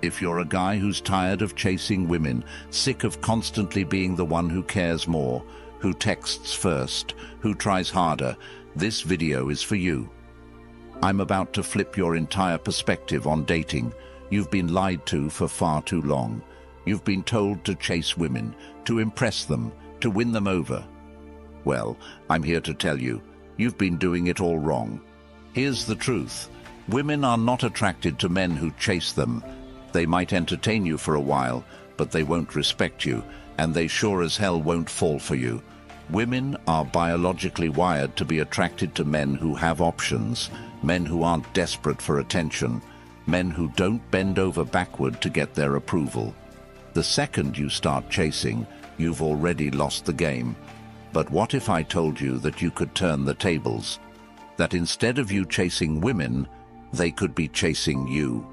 If you're a guy who's tired of chasing women, sick of constantly being the one who cares more, who texts first, who tries harder, this video is for you. I'm about to flip your entire perspective on dating. You've been lied to for far too long. You've been told to chase women, to impress them, to win them over. Well, I'm here to tell you, you've been doing it all wrong. Here's the truth. Women are not attracted to men who chase them. They might entertain you for a while, but they won't respect you, and they sure as hell won't fall for you. Women are biologically wired to be attracted to men who have options, men who aren't desperate for attention, men who don't bend over backward to get their approval. The second you start chasing, you've already lost the game. But what if I told you that you could turn the tables? That instead of you chasing women, they could be chasing you?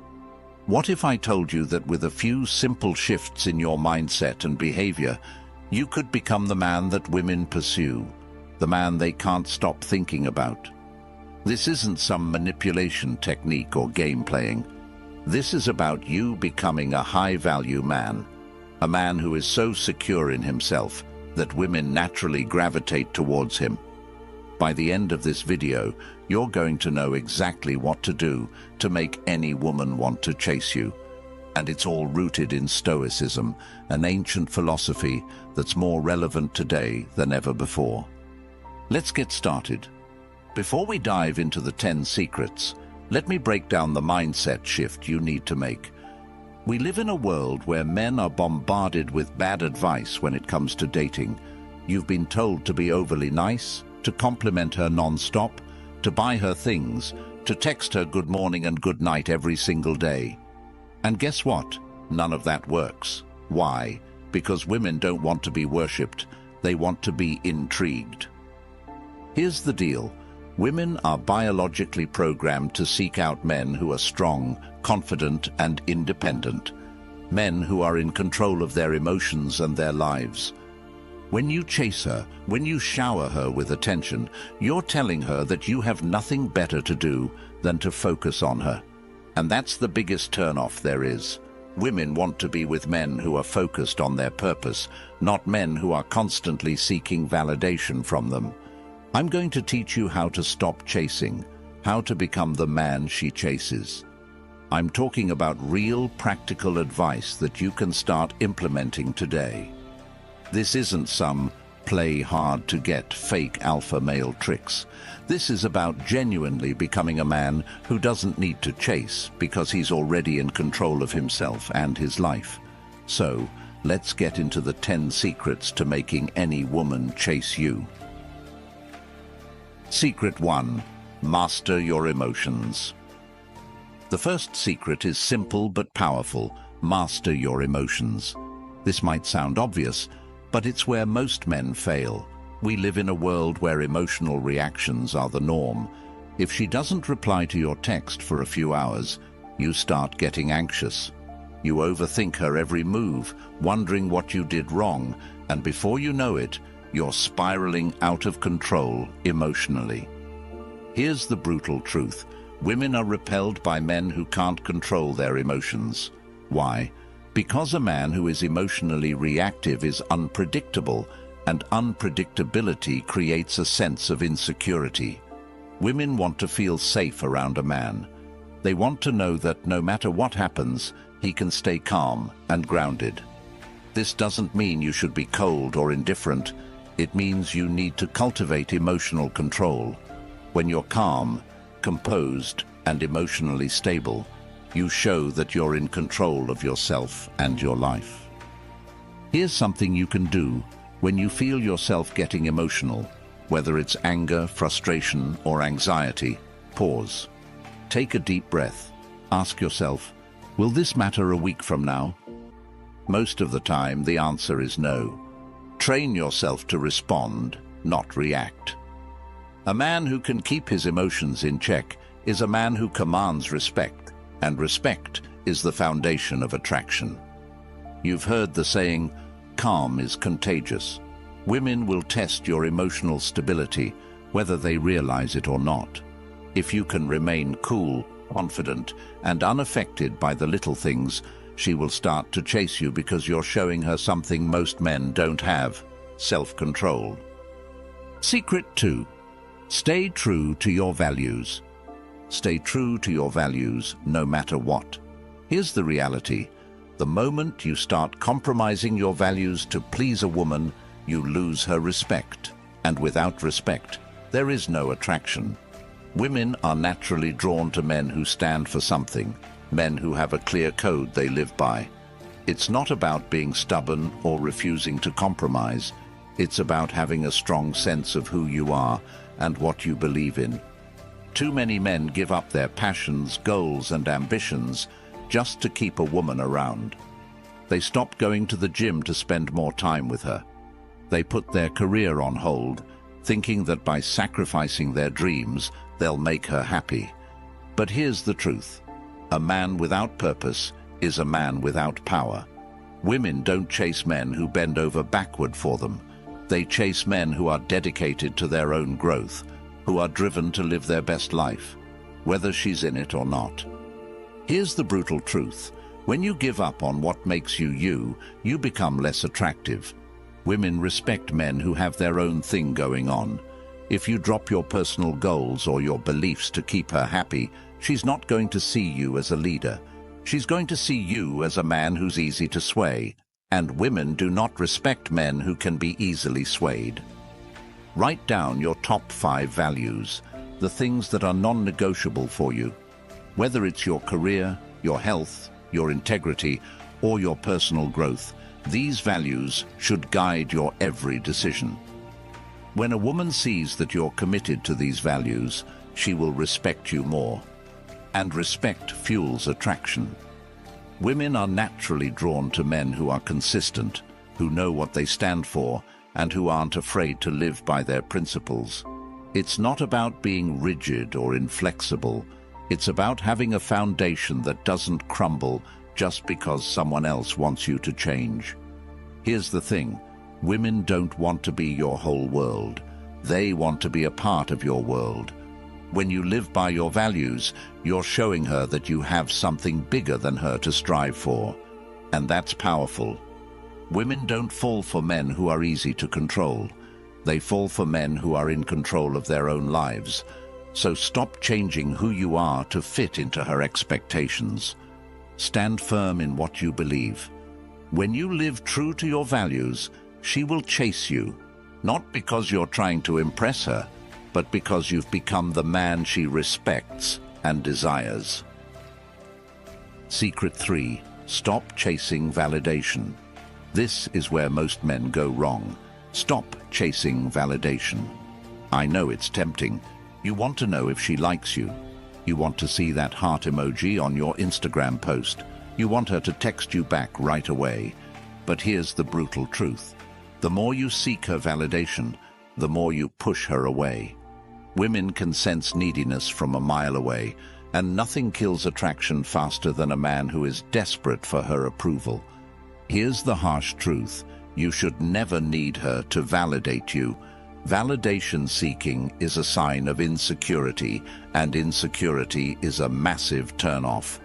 What if I told you that with a few simple shifts in your mindset and behavior, you could become the man that women pursue, the man they can't stop thinking about? This isn't some manipulation technique or game playing. This is about you becoming a high-value man, a man who is so secure in himself that women naturally gravitate towards him. By the end of this video, you're going to know exactly what to do to make any woman want to chase you. And it's all rooted in Stoicism, an ancient philosophy that's more relevant today than ever before. Let's get started. Before we dive into the 10 secrets, let me break down the mindset shift you need to make. We live in a world where men are bombarded with bad advice when it comes to dating. You've been told to be overly nice, to compliment her non-stop, to buy her things, to text her good morning and good night every single day. And guess what? None of that works. Why? Because women don't want to be worshipped. They want to be intrigued. Here's the deal. Women are biologically programmed to seek out men who are strong, confident, and independent. Men who are in control of their emotions and their lives. When you chase her, when you shower her with attention, you're telling her that you have nothing better to do than to focus on her. And that's the biggest turn-off there is. Women want to be with men who are focused on their purpose, not men who are constantly seeking validation from them. I'm going to teach you how to stop chasing, how to become the man she chases. I'm talking about real, practical advice that you can start implementing today. This isn't some play hard to get fake alpha male tricks. This is about genuinely becoming a man who doesn't need to chase because he's already in control of himself and his life. So, let's get into the 10 secrets to making any woman chase you. Secret 1. Master your emotions. The first secret is simple but powerful. Master your emotions. This might sound obvious, but it's where most men fail. We live in a world where emotional reactions are the norm. If she doesn't reply to your text for a few hours, you start getting anxious. You overthink her every move, wondering what you did wrong, and before you know it, you're spiraling out of control emotionally. Here's the brutal truth. Women are repelled by men who can't control their emotions. Why? Because a man who is emotionally reactive is unpredictable, and unpredictability creates a sense of insecurity. Women want to feel safe around a man. They want to know that no matter what happens, he can stay calm and grounded. This doesn't mean you should be cold or indifferent. It means you need to cultivate emotional control. When you're calm, composed, and emotionally stable, you show that you're in control of yourself and your life. Here's something you can do when you feel yourself getting emotional, whether it's anger, frustration, or anxiety. Pause. Take a deep breath. Ask yourself, will this matter a week from now? Most of the time, the answer is no. Train yourself to respond, not react. A man who can keep his emotions in check is a man who commands respect, and respect is the foundation of attraction. You've heard the saying, calm is contagious. Women will test your emotional stability, whether they realize it or not. If you can remain cool, confident, and unaffected by the little things, she will start to chase you because you're showing her something most men don't have: self-control. Secret 2. Stay true to your values. Stay true to your values no matter what. Here's the reality. The moment you start compromising your values to please a woman, you lose her respect. And without respect, there is no attraction. Women are naturally drawn to men who stand for something, men who have a clear code they live by. It's not about being stubborn or refusing to compromise. It's about having a strong sense of who you are and what you believe in. Too many men give up their passions, goals, and ambitions just to keep a woman around. They stop going to the gym to spend more time with her. They put their career on hold, thinking that by sacrificing their dreams, they'll make her happy. But here's the truth. A man without purpose is a man without power. Women don't chase men who bend over backward for them. They chase men who are dedicated to their own growth, who are driven to live their best life, whether she's in it or not. Here's the brutal truth. When you give up on what makes you you, you become less attractive. Women respect men who have their own thing going on. If you drop your personal goals or your beliefs to keep her happy, she's not going to see you as a leader. She's going to see you as a man who's easy to sway. And women do not respect men who can be easily swayed. Write down your top 5 values, the things that are non-negotiable for you. Whether it's your career, your health, your integrity, or your personal growth, these values should guide your every decision. When a woman sees that you're committed to these values, she will respect you more. And respect fuels attraction. Women are naturally drawn to men who are consistent, who know what they stand for, and who aren't afraid to live by their principles. It's not about being rigid or inflexible. It's about having a foundation that doesn't crumble just because someone else wants you to change. Here's the thing. Women don't want to be your whole world. They want to be a part of your world. When you live by your values, you're showing her that you have something bigger than her to strive for. And that's powerful. Women don't fall for men who are easy to control. They fall for men who are in control of their own lives. So stop changing who you are to fit into her expectations. Stand firm in what you believe. When you live true to your values, she will chase you, not because you're trying to impress her, but because you've become the man she respects and desires. Secret 3. Stop chasing validation. This is where most men go wrong. Stop chasing validation. I know it's tempting. You want to know if she likes you. You want to see that heart emoji on your Instagram post. You want her to text you back right away. But here's the brutal truth. The more you seek her validation, the more you push her away. Women can sense neediness from a mile away, and nothing kills attraction faster than a man who is desperate for her approval. Here's the harsh truth. You should never need her to validate you. Validation seeking is a sign of insecurity, and insecurity is a massive turn-off.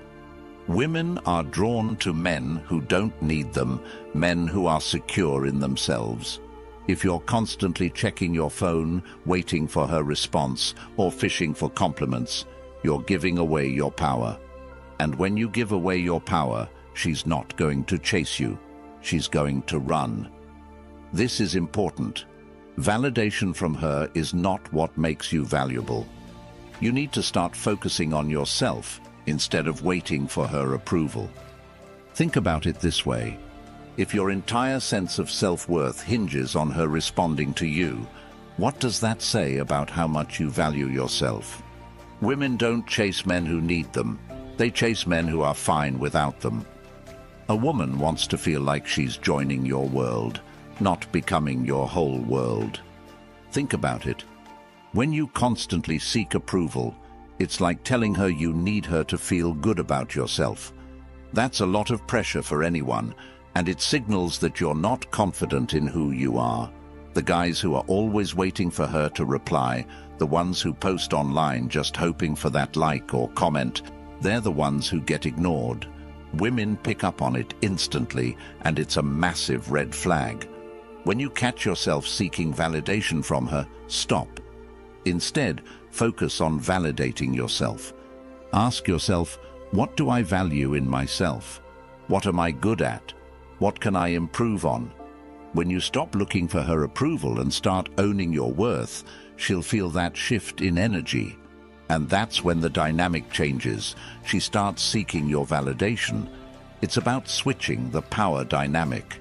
Women are drawn to men who don't need them, men who are secure in themselves. If you're constantly checking your phone, waiting for her response, or fishing for compliments, you're giving away your power. And when you give away your power, she's not going to chase you. She's going to run. This is important. Validation from her is not what makes you valuable. You need to start focusing on yourself instead of waiting for her approval. Think about it this way. If your entire sense of self-worth hinges on her responding to you, what does that say about how much you value yourself? Women don't chase men who need them. They chase men who are fine without them. A woman wants to feel like she's joining your world, not becoming your whole world. Think about it. When you constantly seek approval, it's like telling her you need her to feel good about yourself. That's a lot of pressure for anyone, and it signals that you're not confident in who you are. The guys who are always waiting for her to reply, the ones who post online just hoping for that like or comment, They're the ones who get ignored. Women pick up on it instantly, and it's a massive red flag. When you catch yourself seeking validation from her, stop. Instead, focus on validating yourself. Ask yourself, what do I value in myself? What am I good at? What can I improve on? When you stop looking for her approval and start owning your worth, she'll feel that shift in energy. And that's when the dynamic changes. She starts seeking your validation. It's about switching the power dynamic.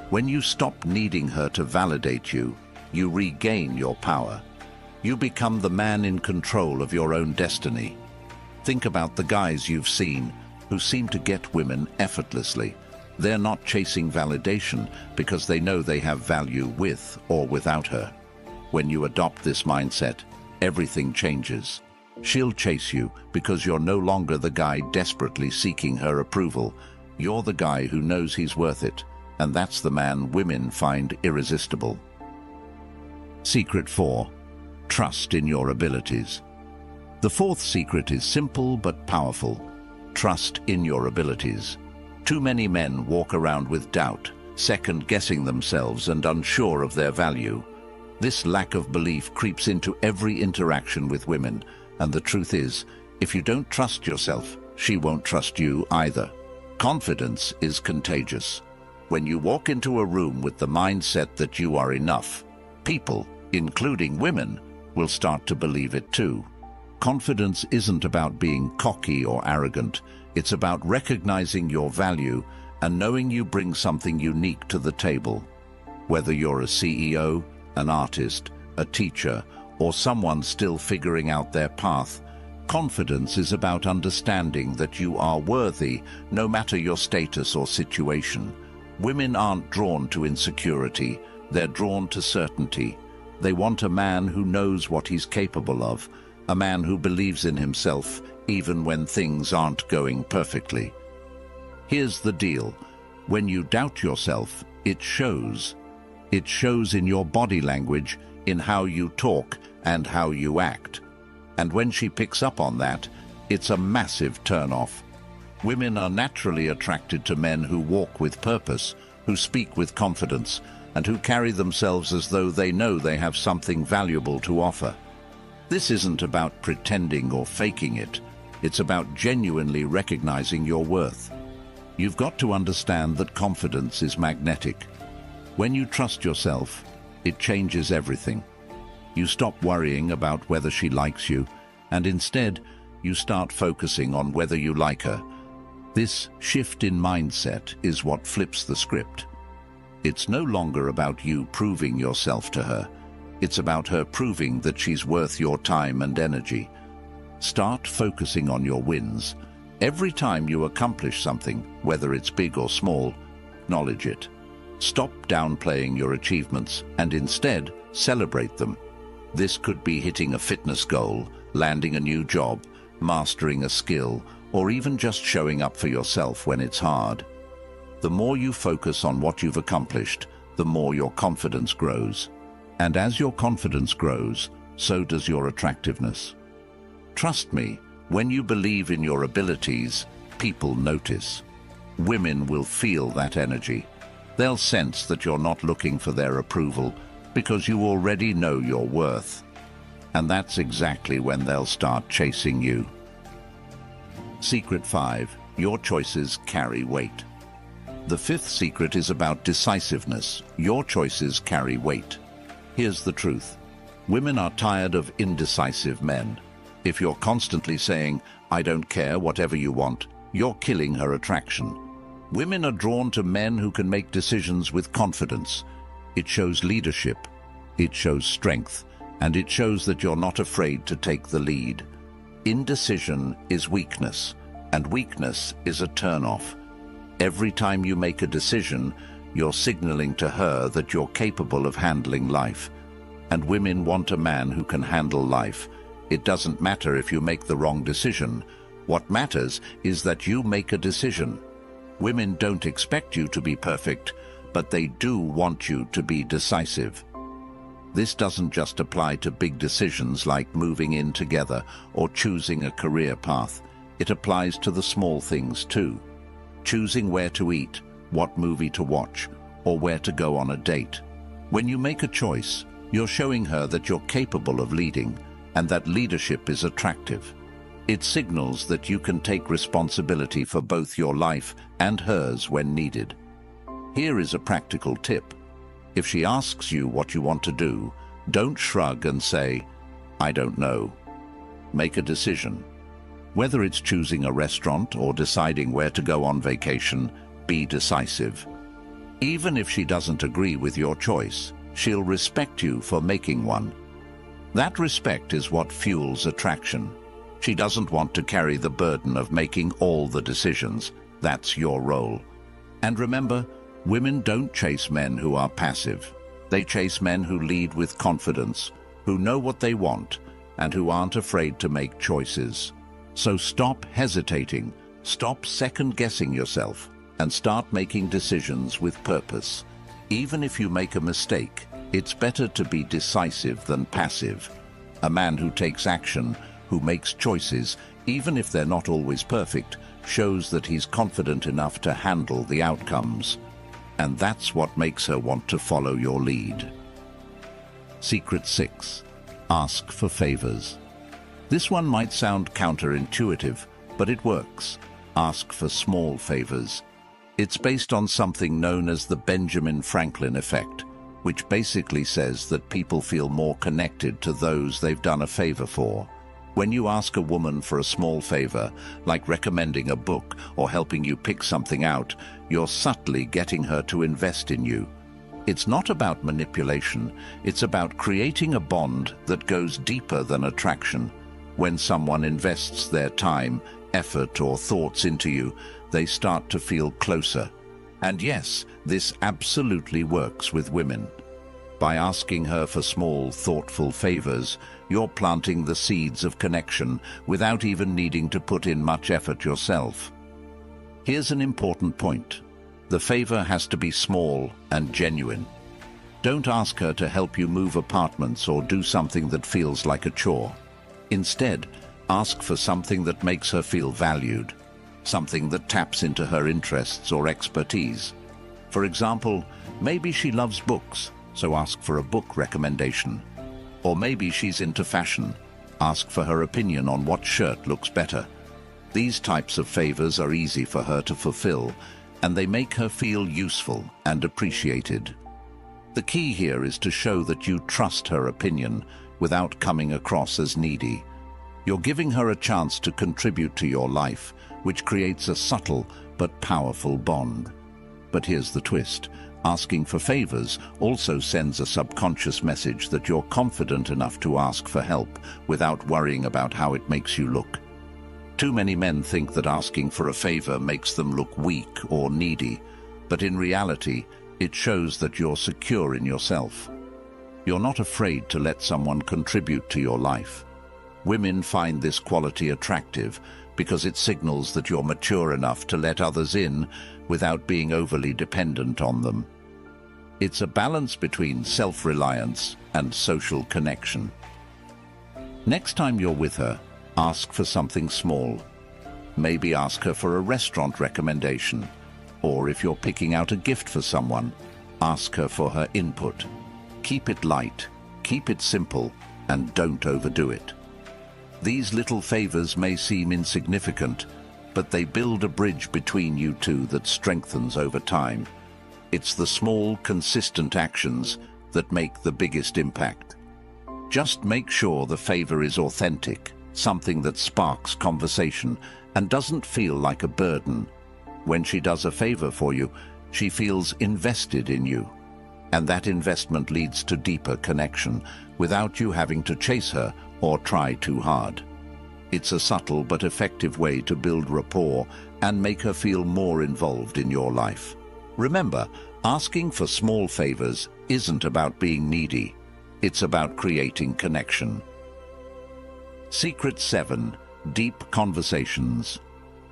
When you stop needing her to validate you, you regain your power. You become the man in control of your own destiny. Think about the guys you've seen who seem to get women effortlessly. They're not chasing validation because they know they have value with or without her. When you adopt this mindset, everything changes. She'll chase you because you're no longer the guy desperately seeking her approval. You're the guy who knows he's worth it, and that's the man women find irresistible. Secret 4. Trust in your abilities. The fourth secret is simple but powerful. Trust in your abilities. Too many men walk around with doubt, second-guessing themselves and unsure of their value. This lack of belief creeps into every interaction with women, and the truth is, if you don't trust yourself, she won't trust you either. Confidence is contagious. When you walk into a room with the mindset that you are enough, people, including women, will start to believe it too. Confidence isn't about being cocky or arrogant. It's about recognizing your value and knowing you bring something unique to the table. Whether you're a CEO, an artist, a teacher, or someone still figuring out their path, confidence is about understanding that you are worthy, no matter your status or situation. Women aren't drawn to insecurity, they're drawn to certainty. They want a man who knows what he's capable of, a man who believes in himself even when things aren't going perfectly. Here's the deal. When you doubt yourself, it shows. It shows in your body language, in how you talk and how you act. And when she picks up on that, it's a massive turn-off. Women are naturally attracted to men who walk with purpose, who speak with confidence, and who carry themselves as though they know they have something valuable to offer. This isn't about pretending or faking it. It's about genuinely recognizing your worth. You've got to understand that confidence is magnetic. When you trust yourself, it changes everything. You stop worrying about whether she likes you, and instead, you start focusing on whether you like her. This shift in mindset is what flips the script. It's no longer about you proving yourself to her. It's about her proving that she's worth your time and energy. Start focusing on your wins. Every time you accomplish something, whether it's big or small, acknowledge it. Stop downplaying your achievements and instead celebrate them. This could be hitting a fitness goal, landing a new job, mastering a skill, or even just showing up for yourself when it's hard. The more you focus on what you've accomplished, the more your confidence grows. And as your confidence grows, so does your attractiveness. Trust me, when you believe in your abilities, people notice. Women will feel that energy. They'll sense that you're not looking for their approval because you already know your worth. And that's exactly when they'll start chasing you. Secret 5. Your choices carry weight. The fifth secret is about decisiveness. Your choices carry weight. Here's the truth. Women are tired of indecisive men. If you're constantly saying, "I don't care, whatever you want," you're killing her attraction. Women are drawn to men who can make decisions with confidence. It shows leadership, it shows strength, and it shows that you're not afraid to take the lead. Indecision is weakness, and weakness is a turn-off. Every time you make a decision, you're signaling to her that you're capable of handling life. And women want a man who can handle life. It doesn't matter if you make the wrong decision. What matters is that you make a decision. Women don't expect you to be perfect, but they do want you to be decisive. This doesn't just apply to big decisions like moving in together or choosing a career path. It applies to the small things too. Choosing where to eat, what movie to watch, or where to go on a date. When you make a choice, you're showing her that you're capable of leading and that leadership is attractive. It signals that you can take responsibility for both your life and hers when needed. Here is a practical tip. If she asks you what you want to do, don't shrug and say, "I don't know." Make a decision. Whether it's choosing a restaurant or deciding where to go on vacation, be decisive. Even if she doesn't agree with your choice, she'll respect you for making one. That respect is what fuels attraction. She doesn't want to carry the burden of making all the decisions. That's your role. And remember, women don't chase men who are passive. They chase men who lead with confidence, who know what they want, and who aren't afraid to make choices. So stop hesitating, stop second-guessing yourself, and start making decisions with purpose. Even if you make a mistake, it's better to be decisive than passive. A man who takes action, who makes choices, even if they're not always perfect, shows that he's confident enough to handle the outcomes. And that's what makes her want to follow your lead. Secret 6. Ask for favors. This one might sound counterintuitive, but it works. Ask for small favors. It's based on something known as the Benjamin Franklin effect, which basically says that people feel more connected to those they've done a favor for. When you ask a woman for a small favor, like recommending a book or helping you pick something out, you're subtly getting her to invest in you. It's not about manipulation, it's about creating a bond that goes deeper than attraction. When someone invests their time, effort, or thoughts into you, they start to feel closer. And yes, this absolutely works with women. By asking her for small, thoughtful favors, you're planting the seeds of connection without even needing to put in much effort yourself. Here's an important point. The favor has to be small and genuine. Don't ask her to help you move apartments or do something that feels like a chore. Instead, ask for something that makes her feel valued, something that taps into her interests or expertise. For example, maybe she loves books, so ask for a book recommendation. Or maybe she's into fashion. Ask for her opinion on what shirt looks better. These types of favors are easy for her to fulfill, and they make her feel useful and appreciated. The key here is to show that you trust her opinion without coming across as needy. You're giving her a chance to contribute to your life, which creates a subtle but powerful bond. But here's the twist. Asking for favors also sends a subconscious message that you're confident enough to ask for help without worrying about how it makes you look. Too many men think that asking for a favor makes them look weak or needy, but in reality, it shows that you're secure in yourself. You're not afraid to let someone contribute to your life. Women find this quality attractive because it signals that you're mature enough to let others in without being overly dependent on them. It's a balance between self-reliance and social connection. Next time you're with her, ask for something small. Maybe ask her for a restaurant recommendation, or if you're picking out a gift for someone, ask her for her input. Keep it light, keep it simple, and don't overdo it. These little favors may seem insignificant, but they build a bridge between you two that strengthens over time. It's the small, consistent actions that make the biggest impact. Just make sure the favor is authentic, something that sparks conversation and doesn't feel like a burden. When she does a favor for you, she feels invested in you. And that investment leads to deeper connection without you having to chase her or try too hard. It's a subtle but effective way to build rapport and make her feel more involved in your life. Remember, asking for small favors isn't about being needy. It's about creating connection. Secret 7. Deep conversations.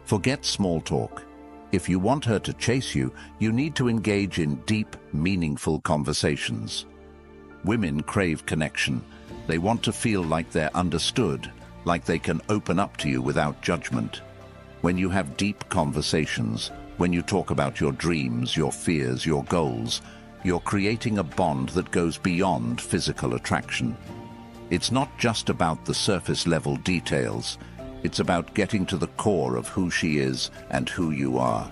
Forget small talk. If you want her to chase you, you need to engage in deep, meaningful conversations. Women crave connection. They want to feel like they're understood, like they can open up to you without judgment. When you have deep conversations, when you talk about your dreams, your fears, your goals, you're creating a bond that goes beyond physical attraction. It's not just about the surface-level details. It's about getting to the core of who she is and who you are.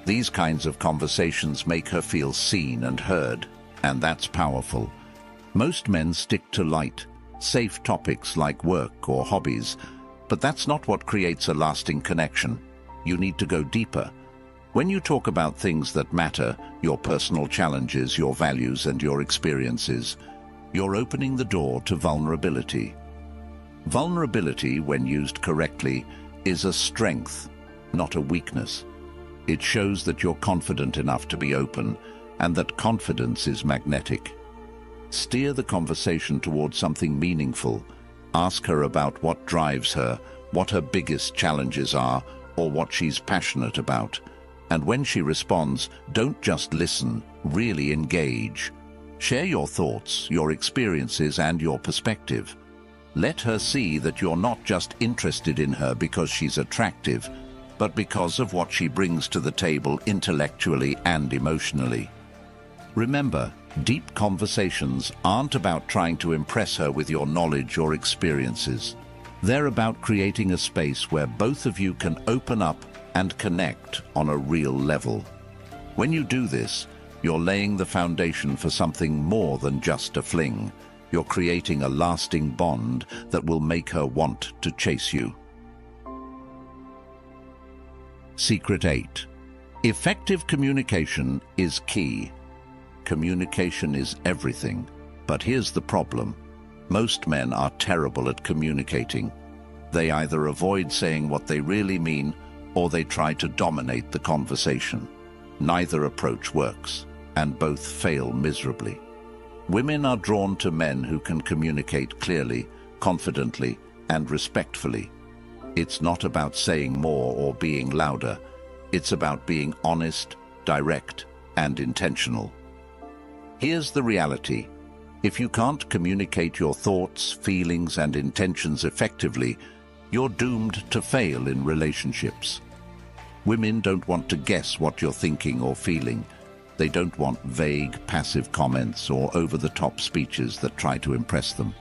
These kinds of conversations make her feel seen and heard, and that's powerful. Most men stick to light, safe topics like work or hobbies, but that's not what creates a lasting connection. You need to go deeper. When you talk about things that matter, your personal challenges, your values, and your experiences, you're opening the door to vulnerability. Vulnerability, when used correctly, is a strength, not a weakness. It shows that you're confident enough to be open, and that confidence is magnetic. Steer the conversation towards something meaningful. Ask her about what drives her, what her biggest challenges are, or what she's passionate about. And when she responds, don't just listen, really engage. Share your thoughts, your experiences, and your perspective. Let her see that you're not just interested in her because she's attractive, but because of what she brings to the table intellectually and emotionally. Remember, deep conversations aren't about trying to impress her with your knowledge or experiences. They're about creating a space where both of you can open up and connect on a real level. When you do this, you're laying the foundation for something more than just a fling. You're creating a lasting bond that will make her want to chase you. Secret 8. Effective communication is key. Communication is everything. But here's the problem. Most men are terrible at communicating. They either avoid saying what they really mean, or they try to dominate the conversation. Neither approach works, and both fail miserably. Women are drawn to men who can communicate clearly, confidently, and respectfully. It's not about saying more or being louder. It's about being honest, direct, and intentional. Here's the reality. If you can't communicate your thoughts, feelings, and intentions effectively, you're doomed to fail in relationships. Women don't want to guess what you're thinking or feeling. They don't want vague, passive comments or over-the-top speeches that try to impress them.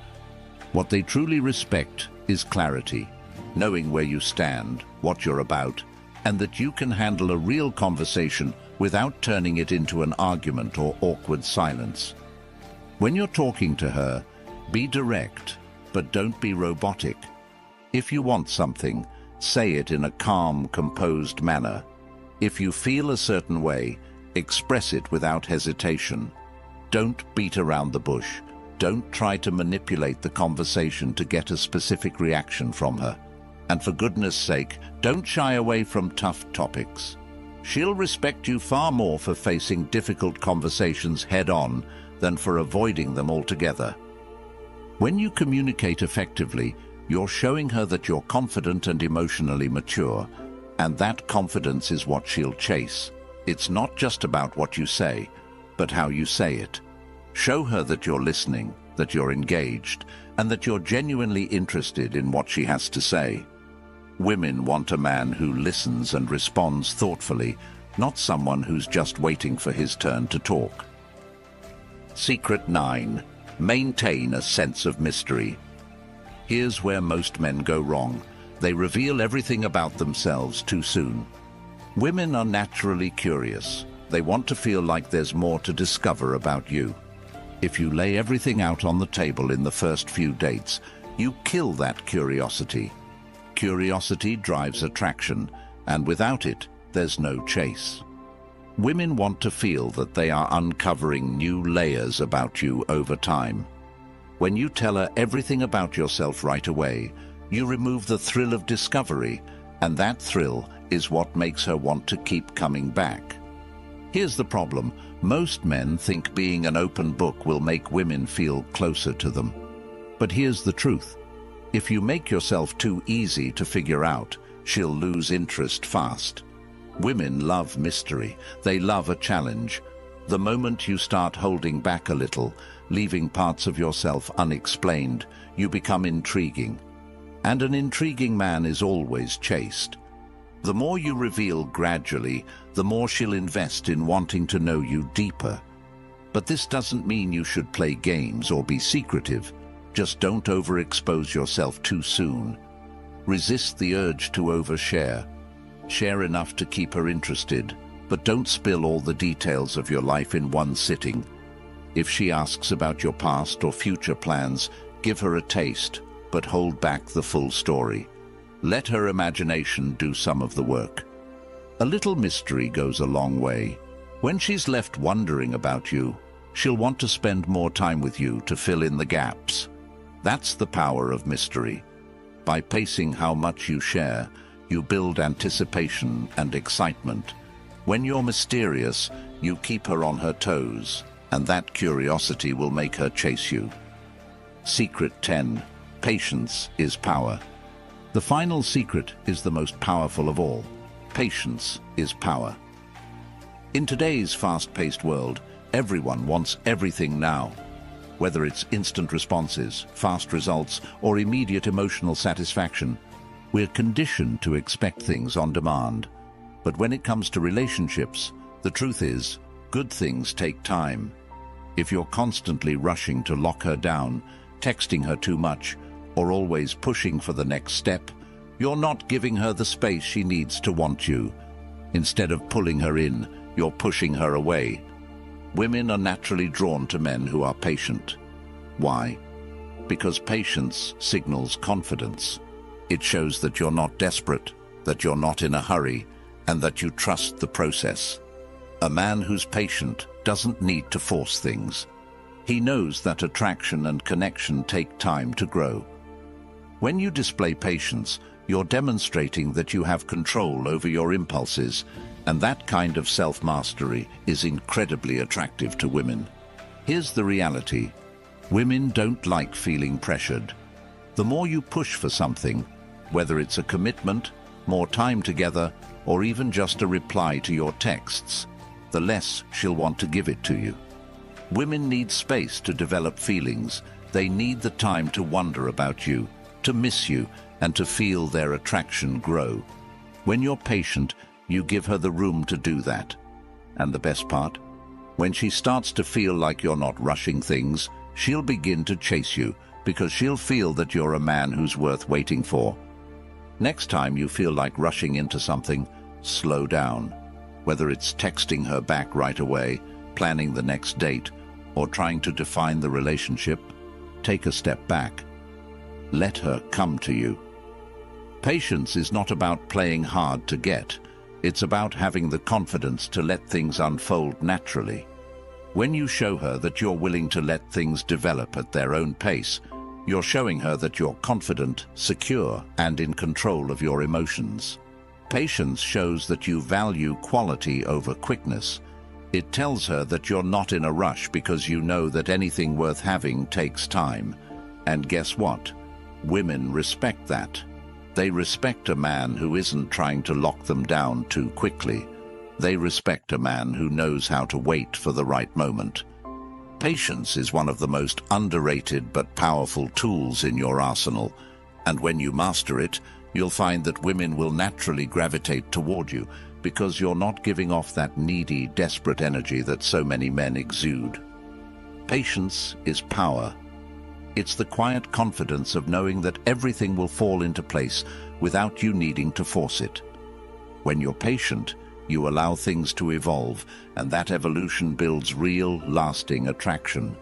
What they truly respect is clarity, knowing where you stand, what you're about, and that you can handle a real conversation without turning it into an argument or awkward silence. When you're talking to her, be direct, but don't be robotic. If you want something, say it in a calm, composed manner. If you feel a certain way, express it without hesitation. Don't beat around the bush. Don't try to manipulate the conversation to get a specific reaction from her. And for goodness sake, don't shy away from tough topics. She'll respect you far more for facing difficult conversations head-on than for avoiding them altogether. When you communicate effectively, you're showing her that you're confident and emotionally mature, and that confidence is what she'll chase. It's not just about what you say, but how you say it. Show her that you're listening, that you're engaged, and that you're genuinely interested in what she has to say. Women want a man who listens and responds thoughtfully, not someone who's just waiting for his turn to talk. Secret 9. Maintain a sense of mystery. Here's where most men go wrong. They reveal everything about themselves too soon. Women are naturally curious. They want to feel like there's more to discover about you. If you lay everything out on the table in the first few dates, you kill that curiosity. Curiosity drives attraction, and without it, there's no chase. Women want to feel that they are uncovering new layers about you over time. When you tell her everything about yourself right away, you remove the thrill of discovery, and that thrill is what makes her want to keep coming back. Here's the problem. Most men think being an open book will make women feel closer to them. But here's the truth. If you make yourself too easy to figure out, she'll lose interest fast. Women love mystery. They love a challenge. The moment you start holding back a little, leaving parts of yourself unexplained, you become intriguing. And an intriguing man is always chased. The more you reveal gradually, the more she'll invest in wanting to know you deeper. But this doesn't mean you should play games or be secretive. Just don't overexpose yourself too soon. Resist the urge to overshare. Share enough to keep her interested, but don't spill all the details of your life in one sitting. If she asks about your past or future plans, give her a taste, but hold back the full story. Let her imagination do some of the work. A little mystery goes a long way. When she's left wondering about you, she'll want to spend more time with you to fill in the gaps. That's the power of mystery. By pacing how much you share, you build anticipation and excitement. When you're mysterious, you keep her on her toes, and that curiosity will make her chase you. Secret 10. Patience is power. The final secret is the most powerful of all. Patience is power. In today's fast-paced world, everyone wants everything now. Whether it's instant responses, fast results, or immediate emotional satisfaction, we're conditioned to expect things on demand. But when it comes to relationships, the truth is, good things take time. If you're constantly rushing to lock her down, texting her too much, or always pushing for the next step, you're not giving her the space she needs to want you. Instead of pulling her in, you're pushing her away. Women are naturally drawn to men who are patient. Why? Because patience signals confidence. It shows that you're not desperate, that you're not in a hurry, and that you trust the process. A man who's patient doesn't need to force things. He knows that attraction and connection take time to grow. When you display patience, you're demonstrating that you have control over your impulses, and that kind of self-mastery is incredibly attractive to women. Here's the reality. Women don't like feeling pressured. The more you push for something, whether it's a commitment, more time together, or even just a reply to your texts, the less she'll want to give it to you. Women need space to develop feelings. They need the time to wonder about you, to miss you, and to feel their attraction grow. When you're patient, you give her the room to do that. And the best part? When she starts to feel like you're not rushing things, she'll begin to chase you, because she'll feel that you're a man who's worth waiting for. Next time you feel like rushing into something, slow down. Whether it's texting her back right away, planning the next date, or trying to define the relationship, take a step back. Let her come to you. Patience is not about playing hard to get. It's about having the confidence to let things unfold naturally. When you show her that you're willing to let things develop at their own pace, you're showing her that you're confident, secure, and in control of your emotions. Patience shows that you value quality over quickness. It tells her that you're not in a rush because you know that anything worth having takes time. And guess what? Women respect that. They respect a man who isn't trying to lock them down too quickly. They respect a man who knows how to wait for the right moment. Patience is one of the most underrated but powerful tools in your arsenal, and when you master it, you'll find that women will naturally gravitate toward you because you're not giving off that needy, desperate energy that so many men exude. Patience is power. It's the quiet confidence of knowing that everything will fall into place without you needing to force it. When you're patient, you allow things to evolve, and that evolution builds real, lasting attraction.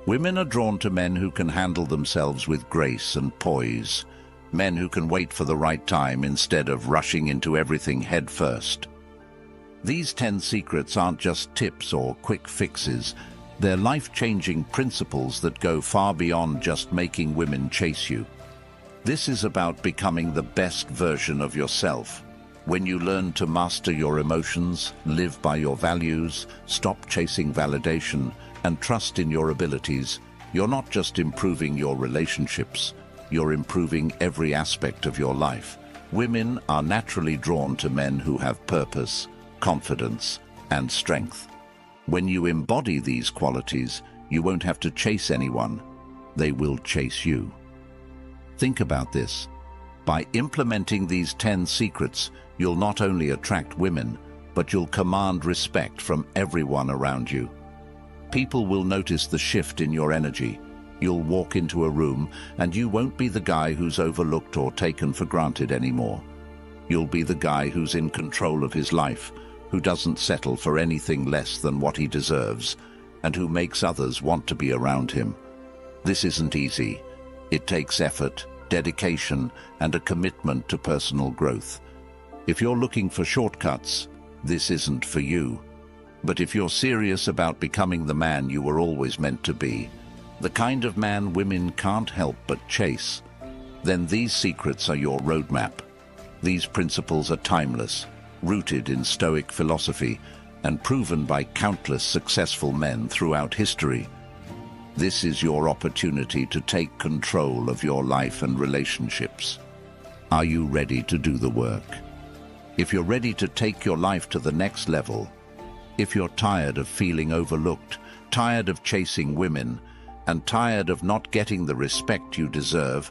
Women are drawn to men who can handle themselves with grace and poise, men who can wait for the right time instead of rushing into everything head first. These 10 secrets aren't just tips or quick fixes. They're life-changing principles that go far beyond just making women chase you. This is about becoming the best version of yourself. When you learn to master your emotions, live by your values, stop chasing validation, and trust in your abilities, you're not just improving your relationships, you're improving every aspect of your life. Women are naturally drawn to men who have purpose, confidence, and strength. When you embody these qualities, you won't have to chase anyone. They will chase you. Think about this. By implementing these 10 secrets, you'll not only attract women, but you'll command respect from everyone around you. People will notice the shift in your energy. You'll walk into a room and you won't be the guy who's overlooked or taken for granted anymore. You'll be the guy who's in control of his life, who doesn't settle for anything less than what he deserves, and who makes others want to be around him. This isn't easy. It takes effort, dedication, and a commitment to personal growth. If you're looking for shortcuts, this isn't for you. But if you're serious about becoming the man you were always meant to be, the kind of man women can't help but chase, then these secrets are your roadmap. These principles are timeless, rooted in Stoic philosophy, and proven by countless successful men throughout history. This is your opportunity to take control of your life and relationships. Are you ready to do the work? If you're ready to take your life to the next level, if you're tired of feeling overlooked, tired of chasing women, and tired of not getting the respect you deserve,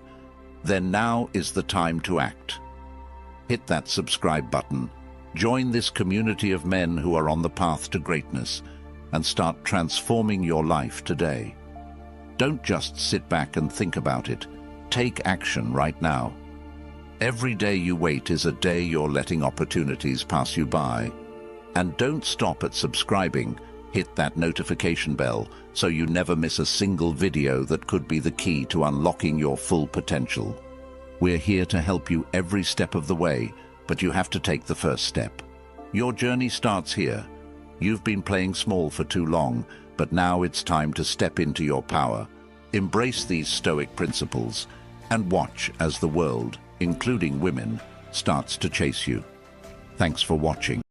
then now is the time to act. Hit that subscribe button, join this community of men who are on the path to greatness, and start transforming your life today. Don't just sit back and think about it. Take action right now. Every day you wait is a day you're letting opportunities pass you by. And don't stop at subscribing. Hit that notification bell so you never miss a single video that could be the key to unlocking your full potential. We're here to help you every step of the way, but you have to take the first step. Your journey starts here. You've been playing small for too long, but now it's time to step into your power. Embrace these Stoic principles and watch as the world, including women, starts to chase you. Thanks for watching.